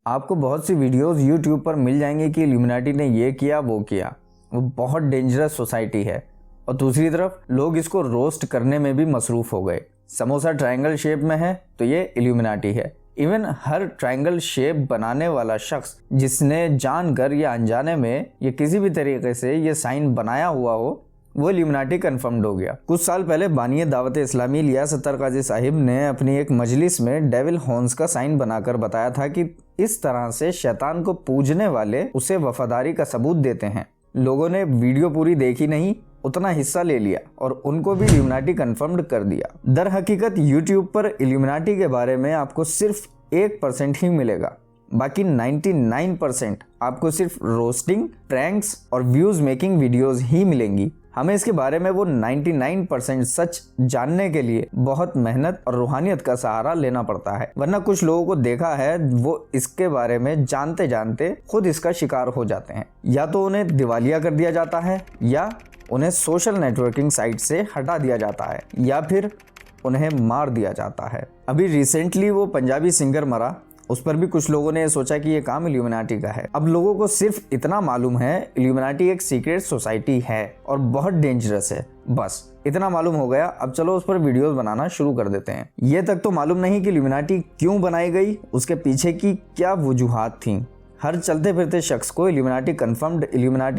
आपको बहुत सी videos YouTube पर मिल जाएंगी कि इल्यूमिनाटी ने ये किया वो किया, वो बहुत डेंजरस सोसाइटी है। और दूसरी तरफ लोग इसको रोस्ट करने में भी मसरूफ़ हो गए। समोसा ट्रायंगल शेप में है तो ये इल्यूमिनाटी है। इवन हर ट्रायंगल शेप बनाने वाला शख्स जिसने जानकर या अनजाने में या किसी भी तरीके से ये साइन बनाया हुआ हो, वो इल्यूमिनाटी कन्फर्म्ड हो गया। कुछ साल पहले बानिए दावत इस्लामी इलियास अत्तर काजी साहिब ने अपनी एक मजलिस में डेविल हॉर्न्स का साइन बनाकर बताया था कि इस तरह से शैतान को पूजने वाले उसे वफादारी का सबूत देते हैं। लोगों ने वीडियो पूरी देखी नहीं, उतना हिस्सा ले लिया और उनको भी इल्यूमिनाटी कन्फर्म्ड कर दिया। दर हकीकत यूट्यूब पर इल्यूमिनाटी के बारे में आपको सिर्फ 1% ही मिलेगा, बाकी 99% आपको सिर्फ रोस्टिंग, प्रैंक्स और व्यूज मेकिंग वीडियोस ही मिलेंगी। हमें इसके बारे में वो 99% सच जानने के लिए बहुत मेहनत और रूहानियत का सहारा लेना पड़ता है, वरना कुछ लोगों को देखा है वो इसके बारे में जानते जानते खुद इसका शिकार हो जाते हैं। या तो उन्हें दिवालिया कर दिया जाता है, या उन्हें सोशल नेटवर्किंग साइट से हटा दिया जाता है, या फिर उन्हें मार दिया जाता है। अभी रिसेंटली वो पंजाबी सिंगर मरा, उस पर भी कुछ लोगों ने सोचा कि ये काम इल्यूमिनाटी का है। अब लोगों को सिर्फ इतना मालूम है इल्यूमिनाटी एक सीक्रेट सोसाइटी है और बहुत डेंजरस है, बस इतना मालूम हो गया। अब चलो उस पर वीडियोस बनाना शुरू कर देते हैं। ये तक तो मालूम नहीं कि इल्यूमिनाटी क्यों बनाई गई, उसके पीछे की क्या वजूहात थी। हर चलते फिरते शख्स को इल्यूमिनाटी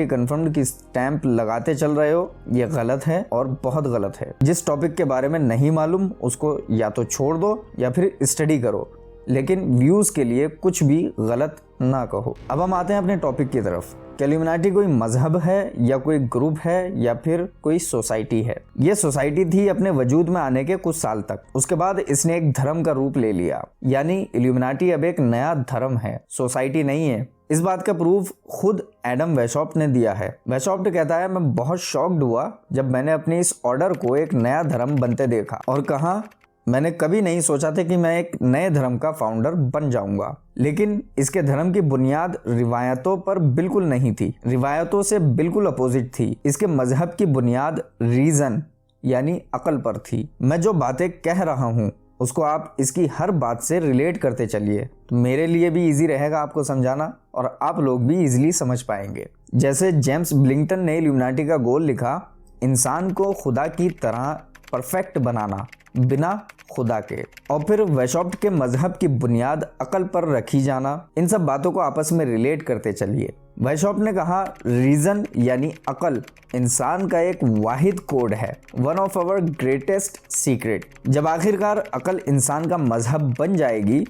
कन्फर्म्ड की स्टैंप लगाते चल रहे हो, ये गलत है और बहुत गलत है। जिस टॉपिक के बारे में नहीं मालूम उसको या तो छोड़ दो या फिर स्टडी करो, लेकिन व्यूज के लिए कुछ भी गलत ना कहो। अब हम आते हैं अपने टॉपिक की तरफ। क्या इल्यूमिनाटी कोई मजहब है या कोई ग्रुप है या फिर कोई सोसाइटी है? ये सोसाइटी थी अपने वजूद में आने के कुछ साल तक, उसके बाद इसने एक धर्म का रूप ले लिया। यानी इल्यूमिनाटी अब एक नया धर्म है, सोसाइटी नहीं है। इस बात का प्रूफ खुद एडम वेशॉप्ट ने दिया है। वेशॉप्ट कहता है, मैं बहुत शॉक्ड हुआ जब मैंने अपने इस ऑर्डर को एक नया धर्म बनते देखा, और कहा मैंने कभी नहीं सोचा था कि मैं एक नए धर्म का फाउंडर बन जाऊंगा। लेकिन इसके धर्म की बुनियाद रिवायतों पर बिल्कुल नहीं थी, रिवायतों से बिल्कुल अपोजिट थी। इसके मजहब की बुनियाद रीजन यानी अकल पर थी। मैं जो बातें कह रहा हूँ उसको आप इसकी हर बात से रिलेट करते चलिए, तो मेरे लिए भी इजी रहेगा आपको समझाना और आप लोग भी इजीली समझ पाएंगे। जैसे जेम्स ब्लिंगटन ने इल्यूमिनाटी का गोल लिखा, इंसान को खुदा की तरह परफेक्ट बनाना बिना खुदा के। और फिर वेशॉप्ट के मजहब की बुनियाद अकल पर रखी जाना। इन सब बातों को आपस में रिलेट करते चलिए। वेशॉप्ट ने कहा रीजन यानी अकल इंसान का एक वाहिद कोड है, one of our greatest secret. जब आखिरकार अकल इंसान का मजहब बन जाएगी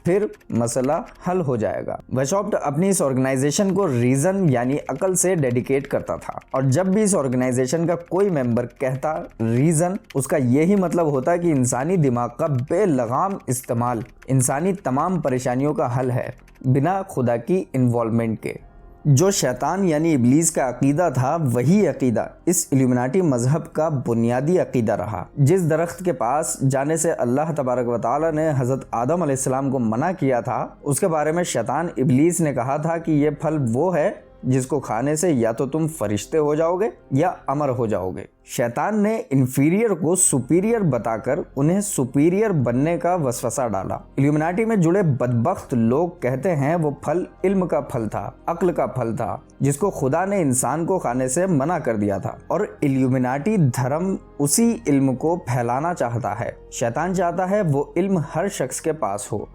फिर मसला हल हो जाएगा। वेशॉप्ट अपनी इस ऑर्गेनाइजेशन को रीजन यानी अकल से डेडिकेट करता था, और जब भी इस ऑर्गेनाइजेशन का कोई मेंबर कहता रीजन, उसका यही मतलब होता कि इंसानी दिमाग का बेलगाम इस्तेमाल इंसानी तमाम परेशानियों का हल है, बिना खुदा की इन्वॉल्वमेंट के। जो शैतान यानी इब्लीस का अकीदा था, वही अकीदा इस इल्यूमिनाटी मजहब का बुनियादी अकीदा रहा। जिस दरख्त के पास जाने से अल्लाह तबारक व तआला ने हज़रत आदम अलैहिस्सलाम को मना किया था, उसके बारे में शैतान इब्लीस ने कहा था कि ये फल वो है जिसको खाने से या तो तुम फरिश्ते हो जाओगे या अमर हो जाओगे। शैतान ने इंफीरियर को सुपीरियर बताकर उन्हें सुपीरियर बनने का वसवसा डाला। इल्यूमिनाटी में जुड़े बदबख्त लोग कहते हैं वो फल इल्म का फल था, अक्ल का फल था, जिसको खुदा ने इंसान को खाने से मना कर दिया था। और इल्यूमिनाटी धर्म उसी इल्म को फैलाना चाहता है। शैतान चाहता है वो इल्म हर शख्स के पास हो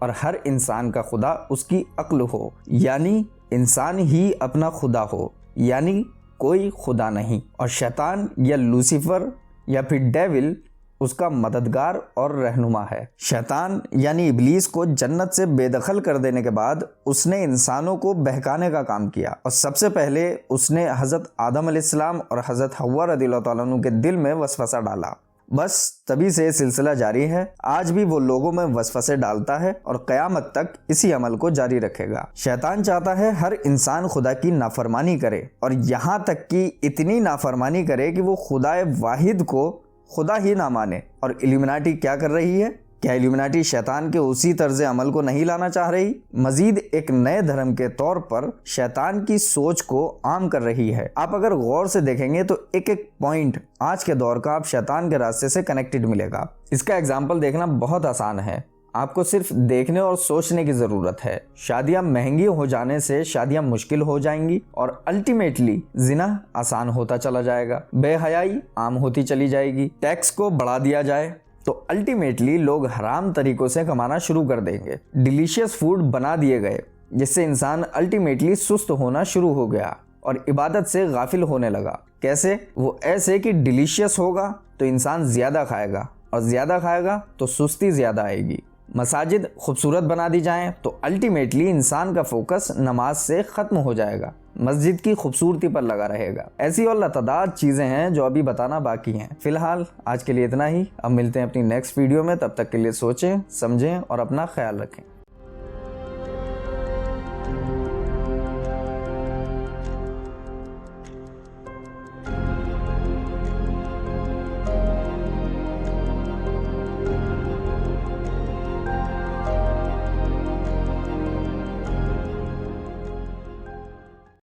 और हर इंसान का खुदा उसकी अक्ल हो, यानी इंसान ही अपना खुदा हो, यानी कोई खुदा नहीं। और शैतान या लूसीफर या फिर डेविल उसका मददगार और रहनुमा है। शैतान यानी इब्लीस को जन्नत से बेदखल कर देने के बाद उसने इंसानों को बहकाने का काम किया, और सबसे पहले उसने हज़रत आदम अलैहिस्सलाम और हज़रत हव्वा रज़ियल्लाहु तआला अन्हु के दिल में वसवसा डाला। बस तभी से सिलसिला जारी है। आज भी वो लोगों में वसवसे डालता है और क़यामत तक इसी अमल को जारी रखेगा। शैतान चाहता है हर इंसान खुदा की नाफरमानी करे, और यहाँ तक कि इतनी नाफरमानी करे कि वो खुदा वाहिद को खुदा ही ना माने। और इल्यूमिनाटी क्या कर रही है? क्या इल्यूमिनाटी शैतान के उसी तर्ज अमल को नहीं लाना चाह रही? मजीद एक नए धर्म के तौर पर शैतान की सोच को आम कर रही है। आप अगर गौर से देखेंगे तो एक एक पॉइंट आज के दौर का आप शैतान के रास्ते से कनेक्टेड मिलेगा। इसका एग्जाम्पल देखना बहुत आसान है। आपको सिर्फ देखने और सोचने की जरूरत है। शादियां महंगी हो जाने से शादियां मुश्किल हो जाएंगी और अल्टीमेटली जिना आसान होता चला जाएगा, बेहयाई आम होती चली जाएगी। टैक्स को बढ़ा दिया जाए तो अल्टीमेटली लोग हराम तरीकों से कमाना शुरू कर देंगे। डिलीशियस फूड बना दिए गए जिससे इंसान अल्टीमेटली सुस्त होना शुरू हो गया और इबादत से गाफिल होने लगा। कैसे? वो ऐसे कि डिलीशियस होगा तो इंसान ज्यादा खाएगा और ज्यादा खाएगा तो सुस्ती ज्यादा आएगी। मसाजिद खूबसूरत बना दी जाएं तो अल्टीमेटली इंसान का फोकस नमाज से ख़त्म हो जाएगा, मस्जिद की खूबसूरती पर लगा रहेगा। ऐसी और लातादाद चीज़ें हैं जो अभी बताना बाकी हैं। फिलहाल आज के लिए इतना ही। अब मिलते हैं अपनी नेक्स्ट वीडियो में, तब तक के लिए सोचें, समझें और अपना ख्याल रखें।